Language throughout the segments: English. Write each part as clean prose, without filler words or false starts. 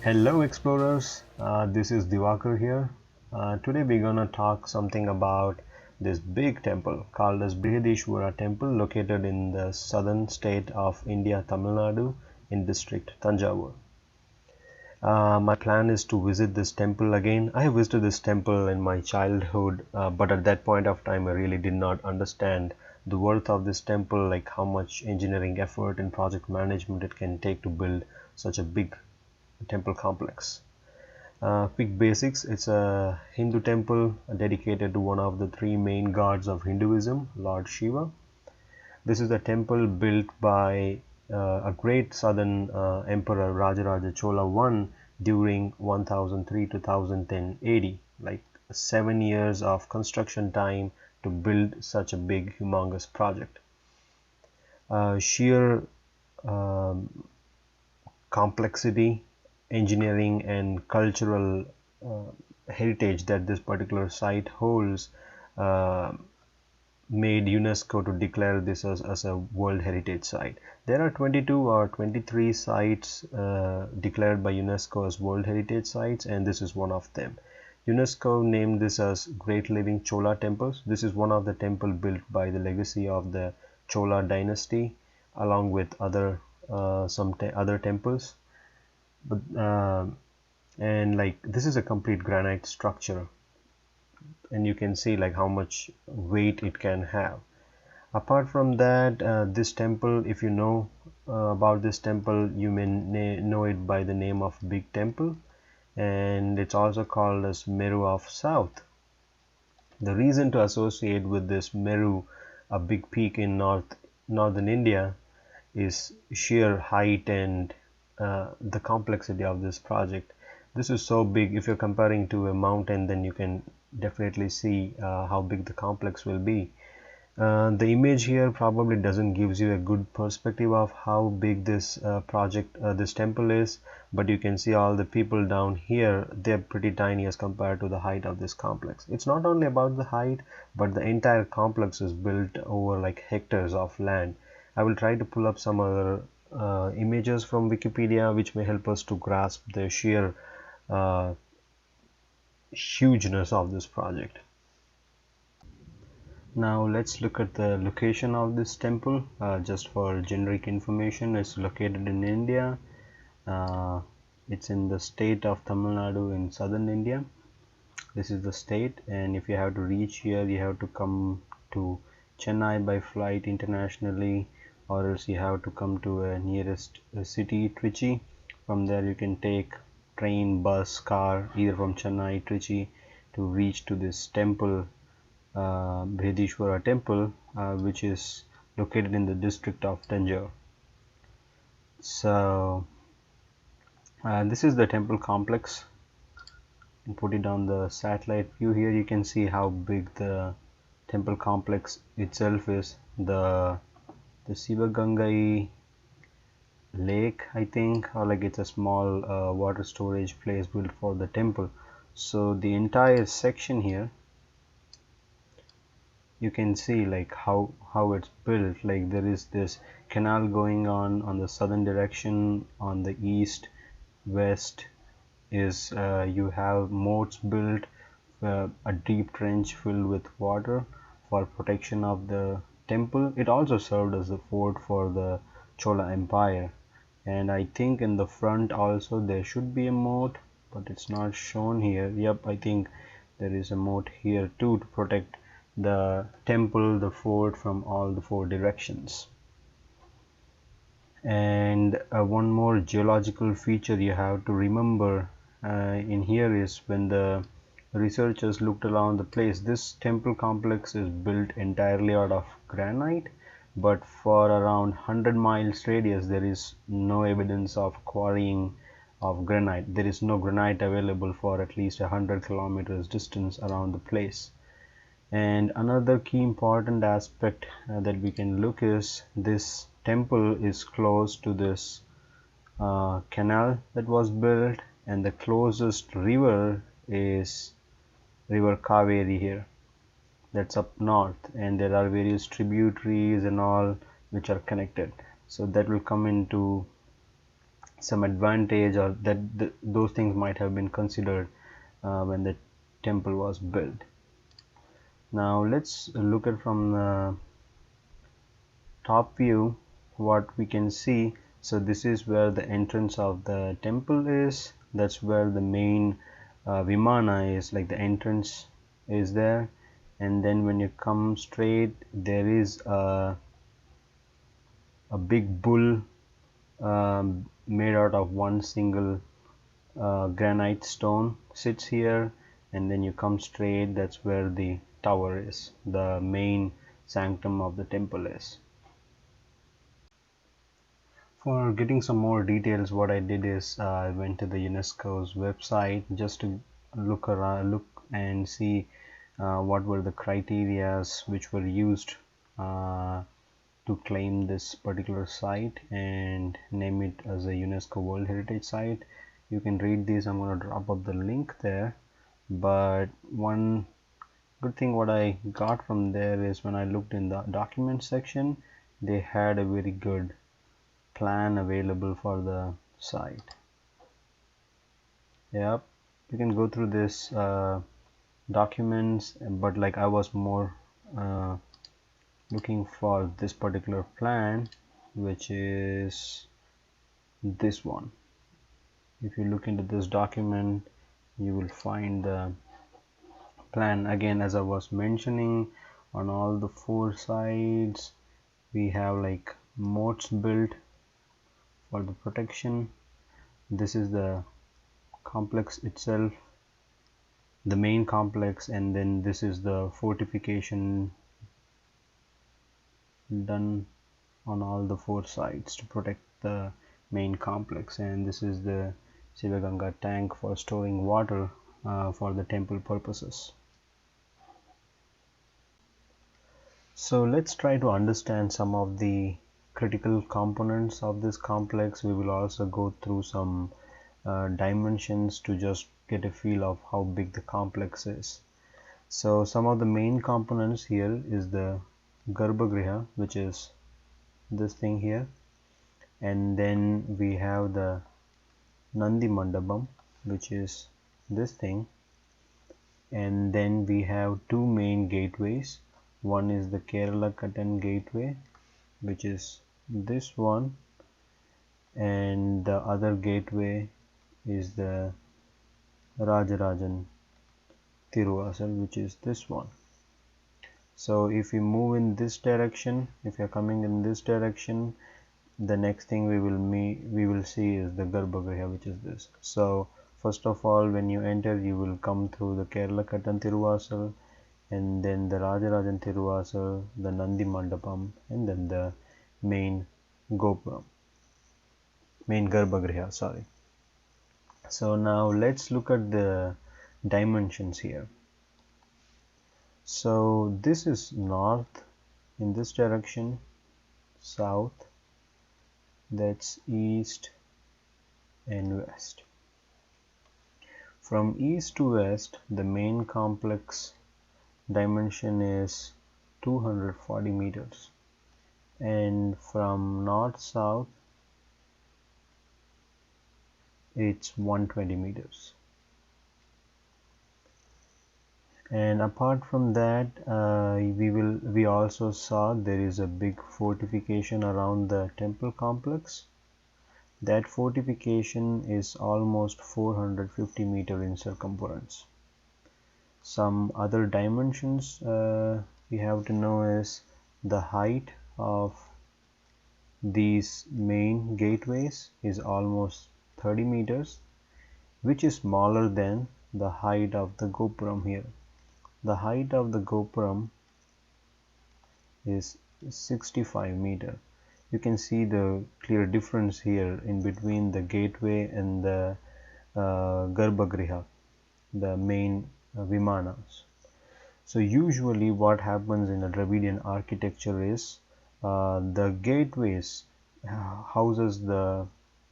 Hello explorers, this is Diwakar here. Today we're gonna talk something about this big temple called as Brihadeeswara temple located in the southern state of India, Tamil Nadu in district Tanjore. My plan is to visit this temple again. I have visited this temple in my childhood, but at that point of time I really did not understand the worth of this temple, like how much engineering effort and project management it can take to build such a big temple complex. Quick basics, it's a Hindu temple dedicated to one of the three main gods of Hinduism, Lord Shiva. This is a temple built by a great southern emperor Rajaraja Chola I during 1003 to 1010 AD, like 7 years of construction time to build such a big humongous project. Sheer complexity, engineering and cultural heritage that this particular site holds uh, made UNESCO to declare this as a World Heritage Site. There are 22 or 23 sites declared by UNESCO as World Heritage Sites, and this is one of them. UNESCO named this as Great Living Chola Temples. This is one of the temple built by the legacy of the Chola dynasty, along with other some other temples. But and like this is a complete granite structure, and you can see like how much weight it can have. Apart from that, this temple, if you know about this temple, you may know it by the name of Big Temple, and it's also called as Meru of South. The reason to associate with this Meru, a big peak in northern India, is sheer height and the complexity of this project. This is so big. If you're comparing to a mountain, then you can definitely see how big the complex will be. The image here probably doesn't gives you a good perspective of how big this this temple is, but you can see all the people down here. They're pretty tiny as compared to the height of this complex. It's not only about the height, but the entire complex is built over like hectares of land. I will try to pull up some other images from Wikipedia which may help us to grasp the sheer uh, hugeness of this project. Now let's look at the location of this temple. Just for generic information, it's located in India. Uh, it's in the state of Tamil Nadu in southern India. This is the state, and if you have to reach here, you have to come to Chennai by flight internationally, or else you have to come to a nearest city, Trichy. From there you can take train, bus, car, either from Chennai, Trichy, to reach to this temple, Brihadeeswara temple, which is located in the district of Tanjore. So this is the temple complex. And put it on the satellite view here. You can see how big the temple complex itself is. The Sivagangai lake, I think, or like it's a small water storage place built for the temple. So the entire section here, you can see like how it's built. Like there is this canal going on the southern direction. On the east west is you have moats built, a deep trench filled with water for protection of the temple. It also served as the fort for the Chola Empire, and I think in the front also there should be a moat, but it's not shown here. Yep, I think there is a moat here too to protect the temple, the fort, from all the four directions. And one more geological feature you have to remember in here is when the researchers looked around the place, this temple complex is built entirely out of granite, but for around 100 miles radius there is no evidence of quarrying of granite. There is no granite available for at least 100 kilometers distance around the place. And another key important aspect that we can look is this temple is close to this canal that was built, and the closest river is river Kaveri here, that's up north, and there are various tributaries and all which are connected. So that will come into some advantage, or that those things might have been considered when the temple was built. Now let's look at from the top view what we can see. So this is where the entrance of the temple is. That's where the main Vimana is, like the entrance is there. And then when you come straight, there is a big bull made out of one single granite stone sits here. And then you come straight, that's where the tower is, the main sanctum of the temple is. For getting some more details, what I did is I went to the UNESCO's website just to look and see what were the criterias which were used to claim this particular site and name it as a UNESCO World Heritage Site. You can read these. I'm going to drop up the link there. But one good thing what I got from there is when I looked in the document section, they had a very good plan available for the site. Yep, you can go through this documents, but like I was more looking for this particular plan, which is this one. If you look into this document, you will find the plan. Again, as I was mentioning, on all the four sides we have like moats built for the protection. This is the complex itself, the main complex, and then this is the fortification done on all the four sides to protect the main complex. And this is the Shivaganga tank for storing water for the temple purposes. So let's try to understand some of the critical components of this complex. We will also go through some dimensions to just get a feel of how big the complex is. So some of the main components here is the Garbhagriha, which is this thing here, and then we have the Nandi Mandapam, which is this thing, and then we have two main gateways. One is the Kerala Kattan gateway, which is this one, and the other gateway is the Rajarajan Tiruvasal, which is this one. So if we move in this direction, if you're coming in this direction, the next thing we will see is the Garbhagriha, which is this. So first of all, when you enter, you will come through the Kerala Kattan Tiruvasal, and then the Rajarajan Tiruvasal, the Nandi Mandapam, and then the main Gopuram, main Garbhagriha, sorry. So now let's look at the dimensions here. So this is north in this direction, south, that's east and west. From east to west, the main complex dimension is 240 meters, and from north south it's 120 meters. And apart from that, we also saw there is a big fortification around the temple complex. That fortification is almost 450 meter in circumference. Some other dimensions we have to know is the height of these main gateways is almost 30 meters, which is smaller than the height of the Gopuram here. The height of the Gopuram is 65 meter. You can see the clear difference here in between the gateway and the Garbhagriha, the main Vimanas. So usually what happens in a Dravidian architecture is the gateways houses the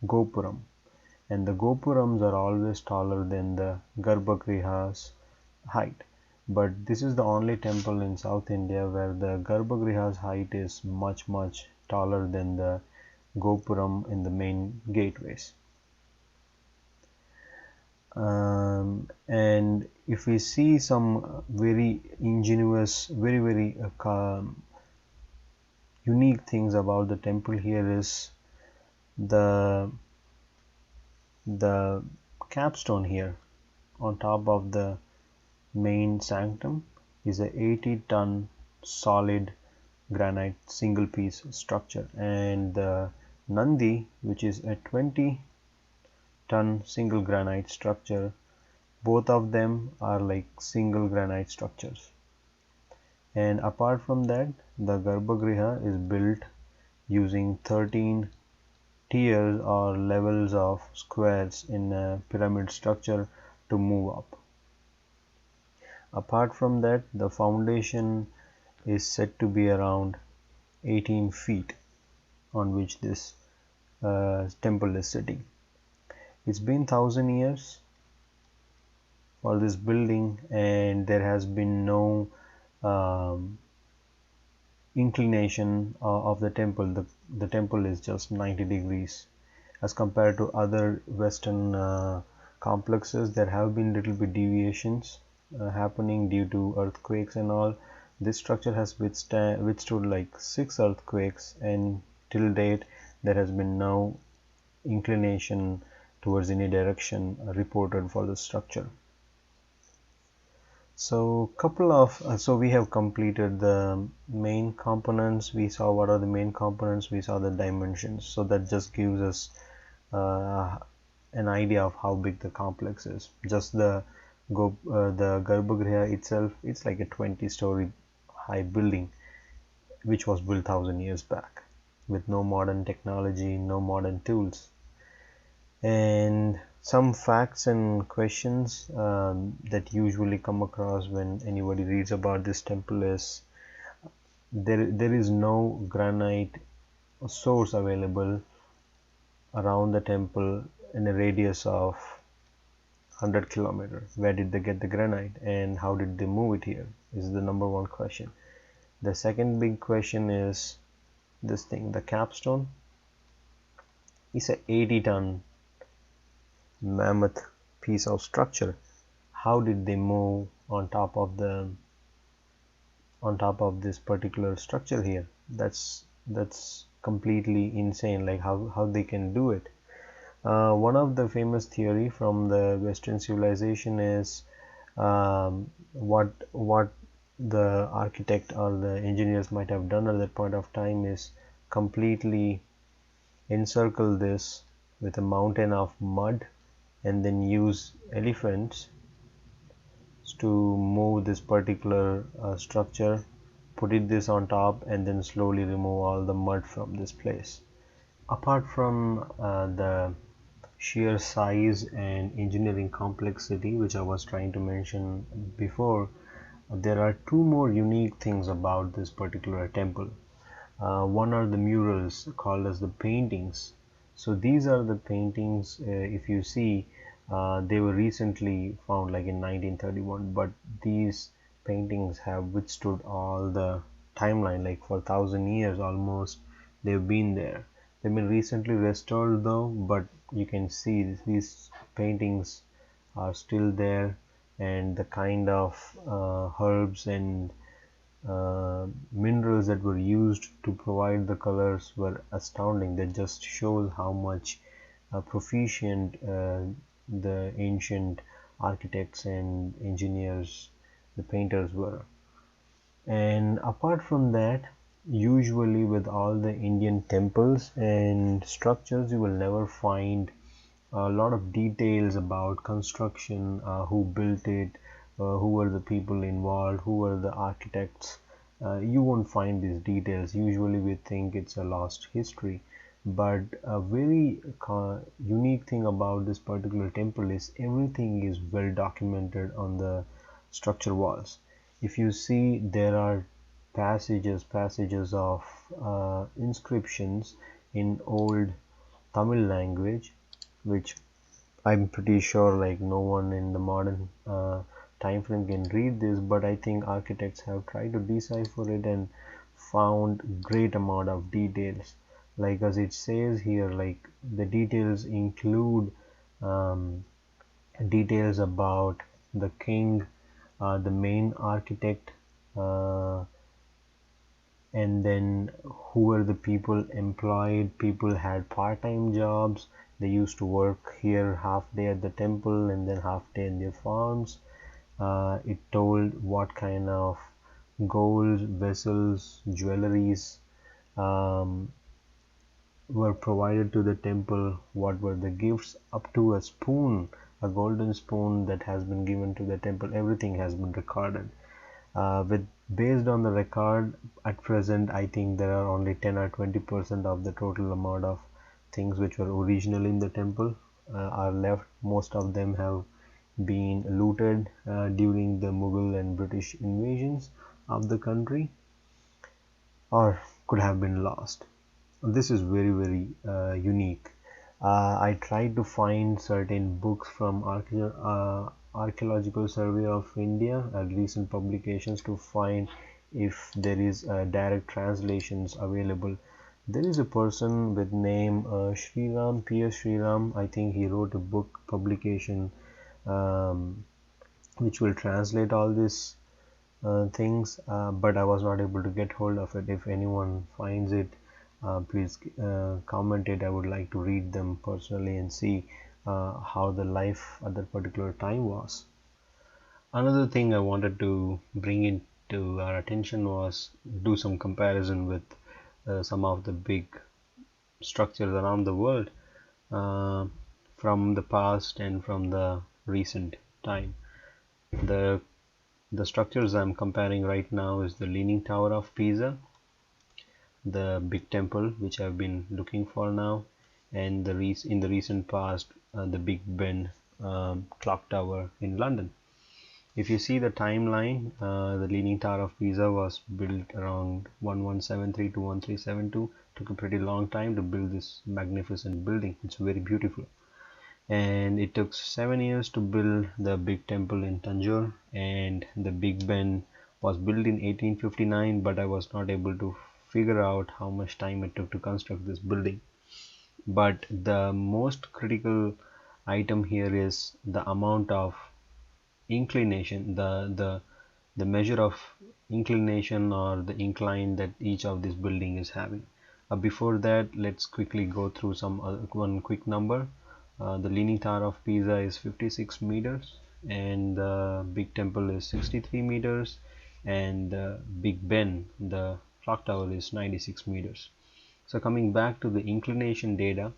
Gopuram, and the Gopurams are always taller than the Garbhagriha's height. But this is the only temple in South India where the Garbhagriha's height is much taller than the gopuram in the main gateways. And if we see some very ingenious, very unique things about the temple here is the capstone here on top of the main sanctum is a 80-ton solid granite single piece structure, and the Nandi, which is a 20-ton single granite structure, both of them are like single granite structures. And apart from that, the Garbhagriha is built using 13 tiers or levels of squares in a pyramid structure to move up. Apart from that, the foundation is said to be around 18 feet on which this temple is sitting. It's been 1000 years for this building, and there has been no inclination of the temple. The temple is just 90 degrees as compared to other western complexes. There have been little bit deviations happening due to earthquakes and all. This structure has withstood like 6 earthquakes, and till date there has been no inclination towards any direction reported for the structure. So we have completed the main components. We saw what are the main components, we saw the dimensions, so that just gives us an idea of how big the complex is. Just the Garbhagriha itself, it's like a 20-story high building which was built 1000 years back with no modern technology, no modern tools. And some facts and questions that usually come across when anybody reads about this temple is there is no granite source available around the temple in a radius of 100 kilometers. Where did they get the granite, and how did they move it here? This is the number one question. The second big question is this thing, the capstone is a 80-ton mammoth piece of structure. How did they move on top of this particular structure here? That's completely insane, like how they can do it. One of the famous theory from the Western civilization is what the architect or the engineers might have done at that point of time is completely encircle this with a mountain of mud and then use elephants to move this particular structure, put this on top, and then slowly remove all the mud from this place. Apart from the sheer size and engineering complexity which I was trying to mention before, there are two more unique things about this particular temple. One are the murals called as the paintings. So these are the paintings, if you see, they were recently found like in 1931, but these paintings have withstood all the timeline, like for 1000 years almost they've been there. They've been recently restored though, but you can see these paintings are still there, and the kind of herbs and minerals that were used to provide the colors were astounding. That just shows how much proficient the ancient architects and engineers, the painters were. And apart from that, usually with all the Indian temples and structures, you will never find a lot of details about construction, who built it, who were the people involved, who were the architects. You won't find these details. Usually we think it's a lost history, but a very unique thing about this particular temple is everything is well documented on the structure walls. If you see, there are passages of inscriptions in old Tamil language, which I'm pretty sure like no one in the modern time frame can read this, but I think architects have tried to decipher it and found great amount of details. like as it says here, like the details include um, details about the king, the main architect, uh, and then who were the people employed. People had part-time jobs. They used to work here half day at the temple and then half day in their farms. It told what kind of gold vessels, jewelries, um, were provided to the temple, what were the gifts, up to a spoon, a golden spoon that has been given to the temple. Everything has been recorded. With based on the record at present, I think there are only 10 or 20% of the total amount of things which were originally in the temple are left. Most of them have been looted during the Mughal and British invasions of the country, or could have been lost. This is very unique. I tried to find certain books from Archaeological Survey of India and recent publications to find if there is direct translations available. There is a person with name Sriram, P.S. Sriram. I think he wrote a book publication um, which will translate all this things, but I was not able to get hold of it. If anyone finds it, please comment it. I would like to read them personally and see how the life at that particular time was. Another thing I wanted to bring into our attention was do some comparison with some of the big structures around the world uh, from the past and from the recent time. The the structures I'm comparing right now is the Leaning Tower of Pisa, the big temple which I've been looking for now, and in the recent past the Big Ben clock tower in London. If you see the timeline, the Leaning Tower of Pisa was built around 1173 to 1372. Took a pretty long time to build this magnificent building. It's very beautiful. And it took 7 years to build the big temple in Tanjore, and the Big Ben was built in 1859, but I was not able to figure out how much time it took to construct this building. But the most critical item here is the amount of inclination, the measure of inclination or the incline that each of this building is having. Before that, let's quickly go through one quick number. The Leaning Tower of Pisa is 56 meters, and the Big Temple is 63 meters, and the Big Ben, the clock tower, is 96 meters. So coming back to the inclination data,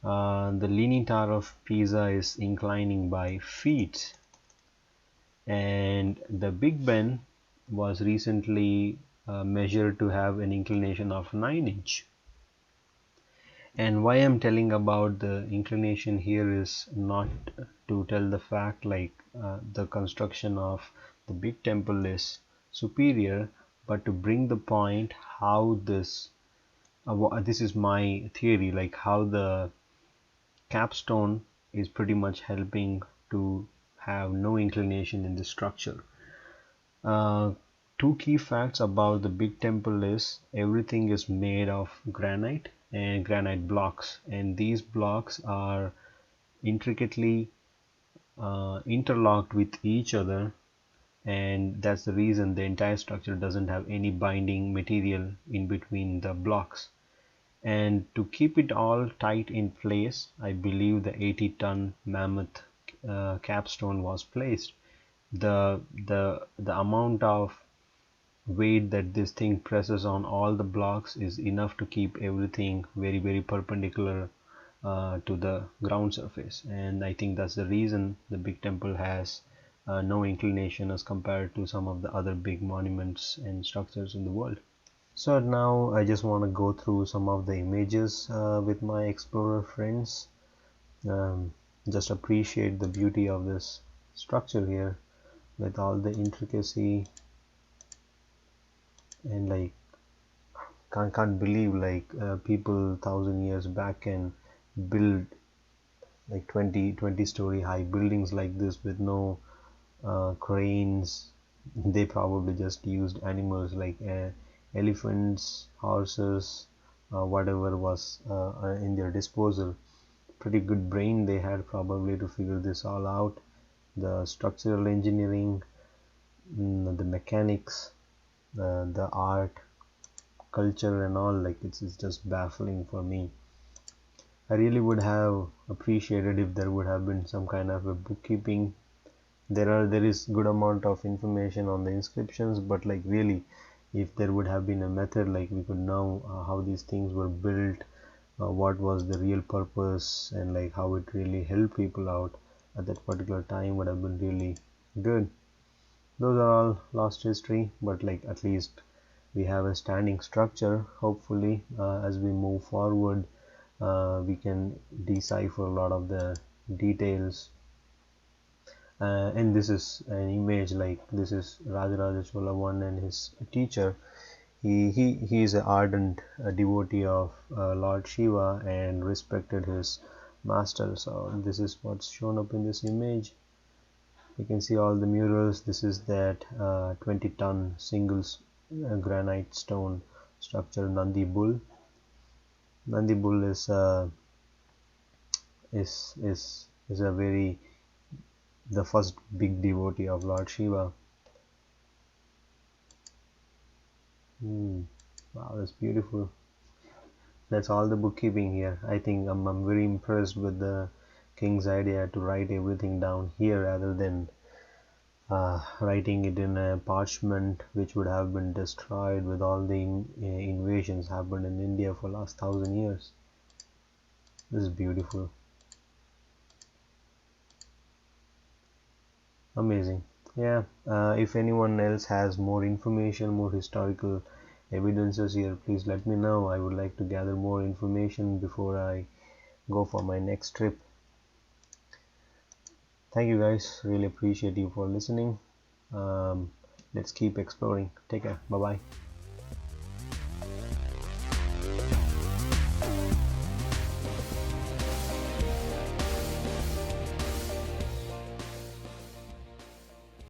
the Leaning Tower of Pisa is inclining by feet, and the Big Ben was recently measured to have an inclination of 9 inch. And why I'm telling about the inclination here is not to tell the fact like the construction of the big temple is superior, but to bring the point how this is my theory, like how the capstone is pretty much helping to have no inclination in the structure. Uh, Two key facts about the big temple is everything is made of granite and granite blocks, and these blocks are intricately interlocked with each other, and that's the reason the entire structure doesn't have any binding material in between the blocks. And to keep it all tight in place, I believe the 80-ton mammoth capstone was placed. The amount of weight that this thing presses on all the blocks is enough to keep everything very perpendicular to the ground surface, and I think that's the reason the big temple has no inclination as compared to some of the other big monuments and structures in the world. So now I just want to go through some of the images with my explorer friends. um, just appreciate the beauty of this structure here with all the intricacy, and like can't believe like people 1,000 years back can build like 20 story high buildings like this with no cranes. They probably just used animals like elephants, horses, whatever was in their disposal. Pretty good brain they had probably to figure this all out. The structural engineering, the mechanics, the art, culture and all, like it's just baffling for me. I really would have appreciated if there would have been some kind of a bookkeeping. There is good amount of information on the inscriptions, but like really, if there would have been a method, like we could know how these things were built, what was the real purpose, and like how it really helped people out at that particular time, would have been really good. Those are all lost history, but like at least we have a standing structure. Hopefully, as we move forward, we can decipher a lot of the details. And this is an image, like this is Rajaraja Chola I and his teacher. He is an ardent devotee of Lord Shiva and respected his master. So this is what's shown up in this image. You can see all the murals. This is that 20-ton single granite stone structure, Nandi Bull. Nandi Bull is a very the first big devotee of Lord Shiva. Wow, that's beautiful. That's all the bookkeeping here. I think I'm very impressed with the king's idea to write everything down here rather than writing it in a parchment, which would have been destroyed with all the invasions happened in India for last 1,000 years. This is beautiful. Amazing. Yeah, if anyone else has more information, more historical evidences here, please let me know. I would like to gather more information before I go for my next trip. Thank you guys, really appreciate you for listening. Let's keep exploring. Take care. Bye bye.